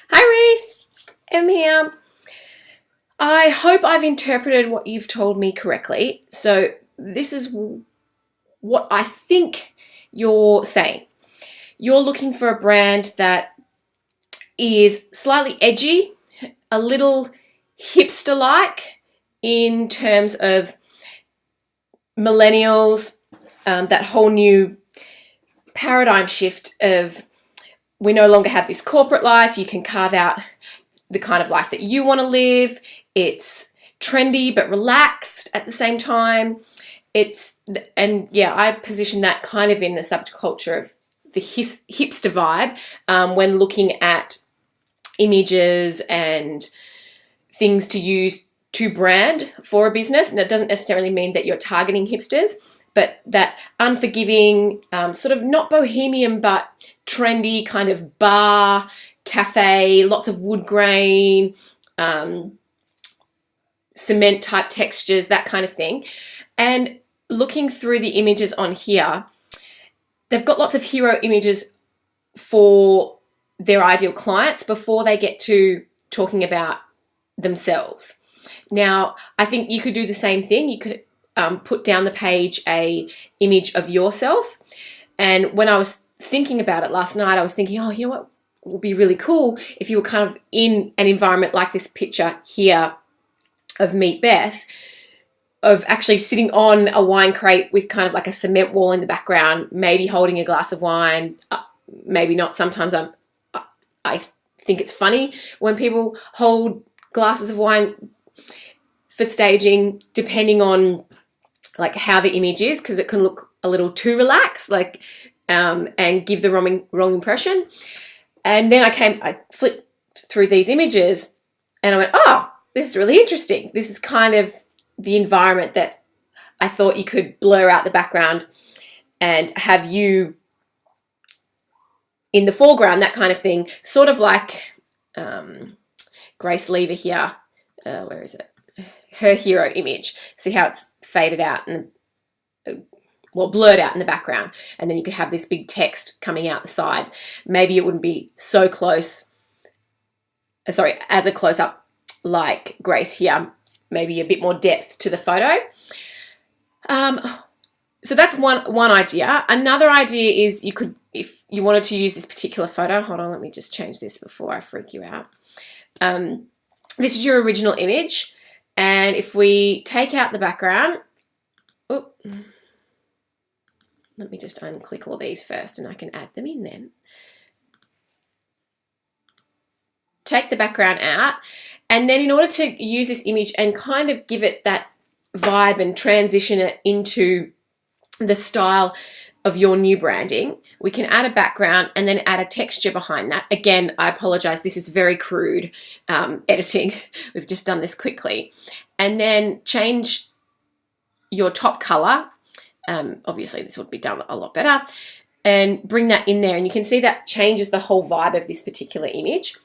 Hi Reese, Em here. I hope I've interpreted what you've told me correctly. So this is what I think you're saying. You're looking for a brand that is slightly edgy, a little hipster-like in terms of millennials, that whole new paradigm shift of we no longer have this corporate life. You can carve out the kind of life that you want to live. It's trendy but relaxed at the same time. I position that kind of in the subculture of the hipster vibe when looking at images and things to use to brand for a business. And it doesn't necessarily mean that you're targeting hipsters, but that unforgiving, sort of not bohemian, but trendy kind of bar, cafe, lots of wood grain, cement type textures, that kind of thing. And looking through the images on here, they've got lots of hero images for their ideal clients before they get to talking about themselves. Now, I think you could do the same thing. You could put down the page a image of yourself. And when I was thinking about it last night, I was thinking, oh, you know what would be really cool if you were kind of in an environment like this picture here of Meet Beth, of actually sitting on a wine crate with kind of like a cement wall in the background, maybe holding a glass of wine, maybe not. Sometimes I think it's funny when people hold glasses of wine for staging, depending on like how the image is, because it can look a little too relaxed, like and give the wrong impression. And then I flipped through these images and I went, oh, this is really interesting. This is kind of the environment that I thought you could blur out the background and have you in the foreground, that kind of thing. Sort of like Grace Lever here. Where is it? Her hero image. See how it's faded out and blurred out in the background, and then you could have this big text coming out the side. Maybe it wouldn't be so close, as a close-up like Grace here, maybe a bit more depth to the photo. So that's one idea. Another idea is you could, if you wanted to use this particular photo, hold on, let me just change this before I freak you out. This is your original image, and if we take out the background, let me just unclick all these first and I can add them in then. Take the background out, and then in order to use this image and kind of give it that vibe and transition it into the style of your new branding, we can add a background and then add a texture behind that. Again, I apologize, this is very crude editing. We've just done this quickly. And then change your top color. Obviously this would be done a lot better, and bring that in there, and you can see that changes the whole vibe of this particular image.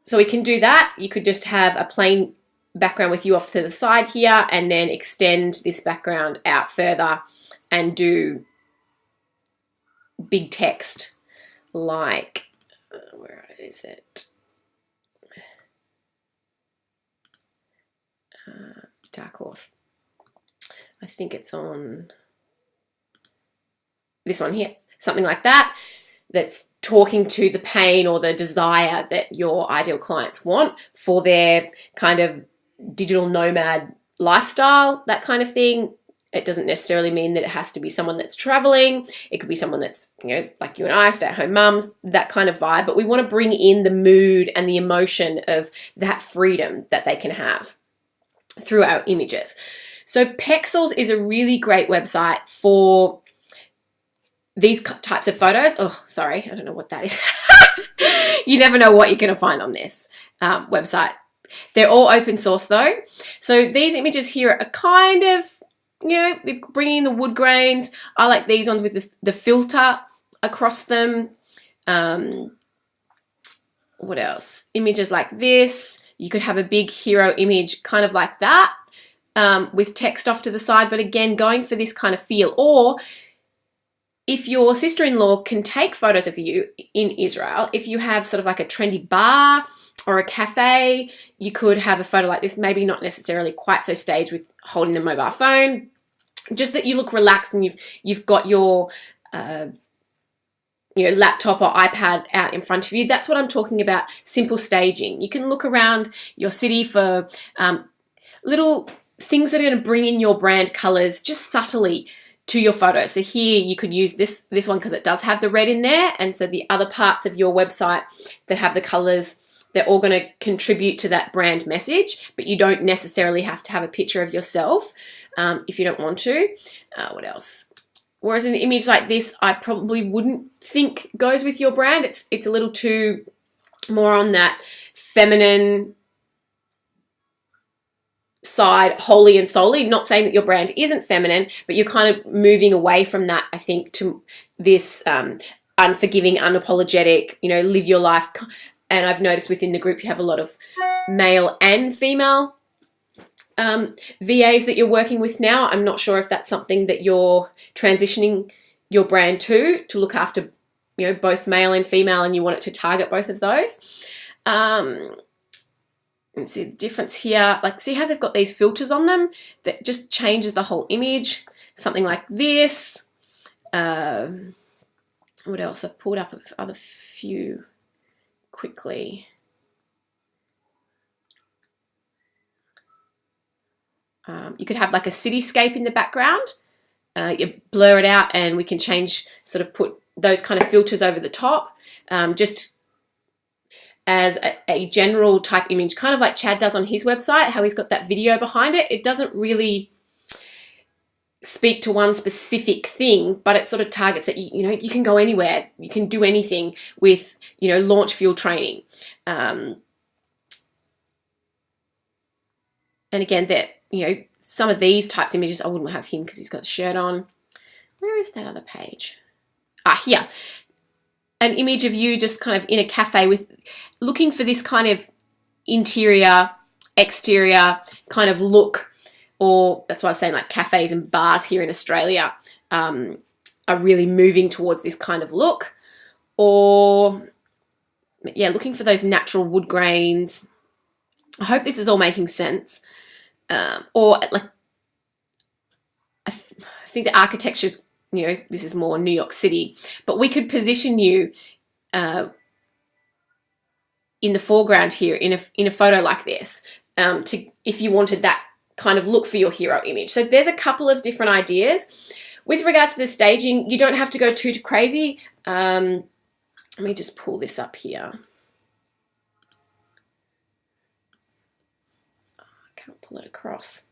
So we can do that. You could just have a plain background with you off to the side here, and then extend this background out further and do big text like, where is it? Dark Horse. I think it's on this one here, something like that, that's talking to the pain or the desire that your ideal clients want for their kind of digital nomad lifestyle, that kind of thing. It doesn't necessarily mean that it has to be someone that's traveling. It could be someone that's, you know, like you and I, stay-at-home mums, that kind of vibe. But we want to bring in the mood and the emotion of that freedom that they can have through our images. So Pexels is a really great website for these types of photos. Oh, sorry, I don't know what that is. You never know what you're going to find on this website. They're all open source though. So these images here are kind of, you know, they're bringing in the wood grains. I like these ones with the filter across them. What else? Images like this. You could have a big hero image kind of like that, with text off to the side, but again, going for this kind of feel. Or if your sister-in-law can take photos of you in Israel, if you have sort of like a trendy bar or a cafe, you could have a photo like this, maybe not necessarily quite so staged with holding the mobile phone, just that you look relaxed and you've got your laptop or iPad out in front of you. That's what I'm talking about, simple staging. You can look around your city for little things that are going to bring in your brand colors just subtly to your photo. So here you could use this one because it does have the red in there, and so the other parts of your website that have the colors, they're all going to contribute to that brand message, but you don't necessarily have to have a picture of yourself if you don't want to. What else? Whereas an image like this, I probably wouldn't think goes with your brand. It's a little too more on that feminine side, wholly and solely. Not saying that your brand isn't feminine, but you're kind of moving away from that, I think, to this unforgiving, unapologetic, live your life. And I've noticed within the group you have a lot of male and female VAs that you're working with now. I'm not sure if that's something that you're transitioning your brand to look after, both male and female, and you want it to target both of those. And see the difference here, like see how they've got these filters on them that just changes the whole image. Something like this. What else? I've pulled up other few quickly. You could have like a cityscape in the background. You blur it out and we can change, sort of put those kind of filters over the top. Just as a general type image, kind of like Chad does on his website, how he's got that video behind it. It doesn't really speak to one specific thing, but it sort of targets that you can go anywhere, you can do anything with launch fuel training. And again, that some of these types of images, I wouldn't have him because he's got the shirt on. Where is that other page? Here. An image of you just kind of in a cafe with looking for this kind of interior, exterior kind of look, or that's why I was saying like cafes and bars here in Australia are really moving towards this kind of look. Or yeah, looking for those natural wood grains. I hope this is all making sense. Or like, I think the architecture's, this is more New York City, but we could position you in the foreground here in a photo like this, if you wanted that kind of look for your hero image. So there's a couple of different ideas. With regards to the staging, you don't have to go too crazy. Let me just pull this up here. I can't pull it across.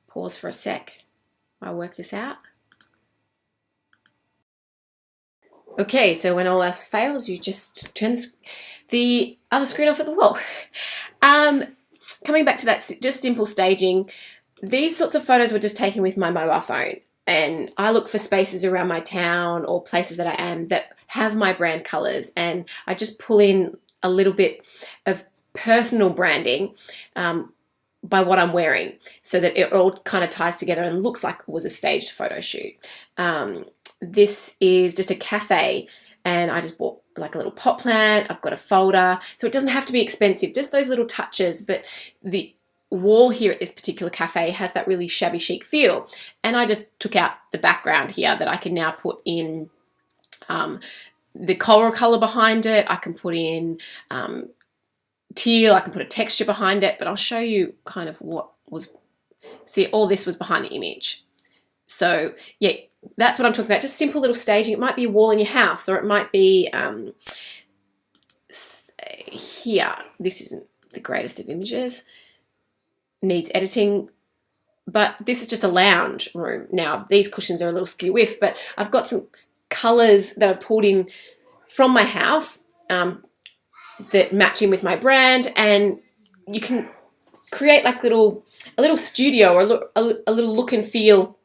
Pause for a sec while I work this out. Okay, so when all else fails, you just turn the other screen off at the wall. Coming back to that, just simple staging. These sorts of photos were just taken with my mobile phone, and I look for spaces around my town or places that I am that have my brand colors, and I just pull in a little bit of personal branding by what I'm wearing, so that it all kind of ties together and looks like it was a staged photo shoot. This is just a cafe, and I just bought like a little pot plant. I've got a folder, so it doesn't have to be expensive, just those little touches. But the wall here at this particular cafe has that really shabby chic feel, and I just took out the background here that I can now put in the coral color behind it. I can put in teal, I can put a texture behind it, but I'll show you kind of what was, see, all this was behind the image. So yeah, that's what I'm talking about, just simple little staging. It might be a wall in your house, or it might be here. This isn't the greatest of images, needs editing, but this is just a lounge room. Now these cushions are a little skew whiff, but I've got some colors that I pulled in from my house that match in with my brand, and you can create like a little studio, or a little look and feel.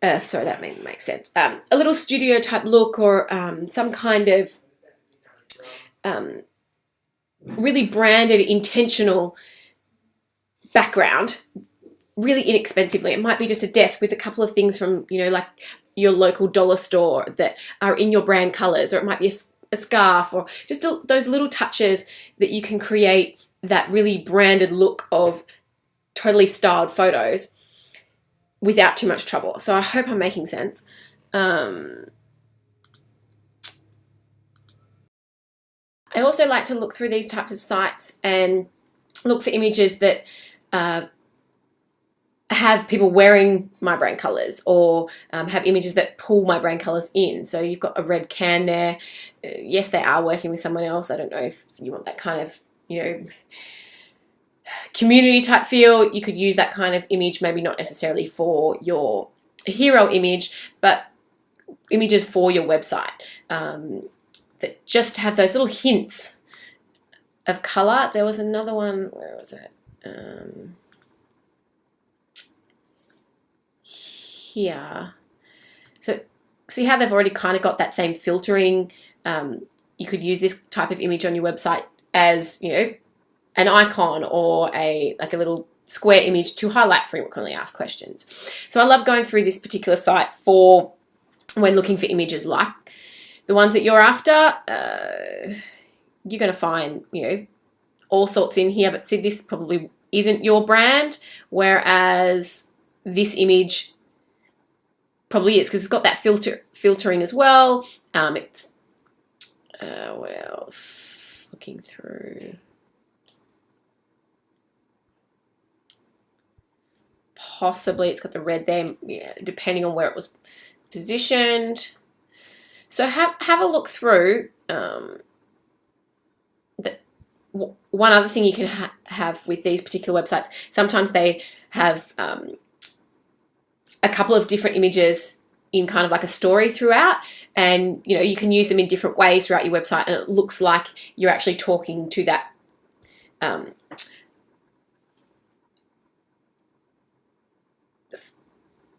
Sorry, that makes sense. A little studio type look, or some kind of really branded, intentional background, really inexpensively. It might be just a desk with a couple of things from, you know, like your local dollar store that are in your brand colors, or it might be a scarf, or just those little touches that you can create that really branded look of totally styled photos without too much trouble. So I hope I'm making sense. I also like to look through these types of sites and look for images that have people wearing my brand colors, or have images that pull my brand colors in. So you've got a red can there. Yes, they are working with someone else. I don't know if you want that kind of, you know, community type feel. You could use that kind of image, maybe not necessarily for your hero image, but images for your website that just have those little hints of color. There was another one, where was it? Here. So see how they've already kind of got that same filtering. You could use this type of image on your website as, you know, an icon or a little square image to highlight frequently asked questions. So I love going through this particular site for when looking for images like the ones that you're after. You're going to find, you know, all sorts in here, but see, this probably isn't your brand, whereas this image probably is, because it's got that filtering as well. It's what else? Looking through, possibly it's got the red there, yeah, depending on where it was positioned. So have a look through. One other thing you can have with these particular websites, sometimes they have a couple of different images in kind of like a story throughout, and you know, you can use them in different ways throughout your website, and it looks like you're actually talking to that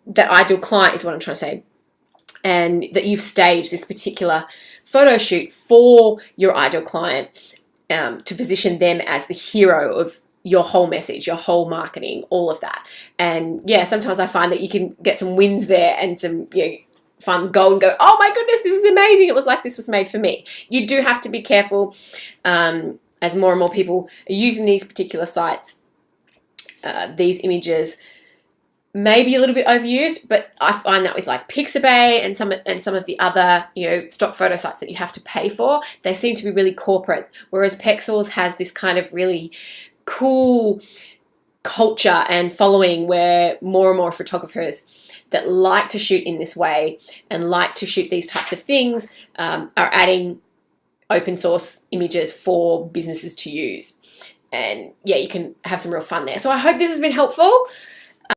that ideal client, is what I'm trying to say, and that you've staged this particular photo shoot for your ideal client, to position them as the hero of your whole message, your whole marketing, all of that. And yeah, sometimes I find that you can get some wins there and some, you know, find gold and go, oh my goodness, this is amazing. It was like this was made for me. You do have to be careful as more and more people are using these particular sites. These images may be a little bit overused, but I find that with like Pixabay and some of the other, you know, stock photo sites that you have to pay for, they seem to be really corporate, whereas Pexels has this kind of really cool culture and following where more and more photographers that like to shoot in this way and like to shoot these types of things are adding open source images for businesses to use. And yeah, you can have some real fun there. So I hope this has been helpful.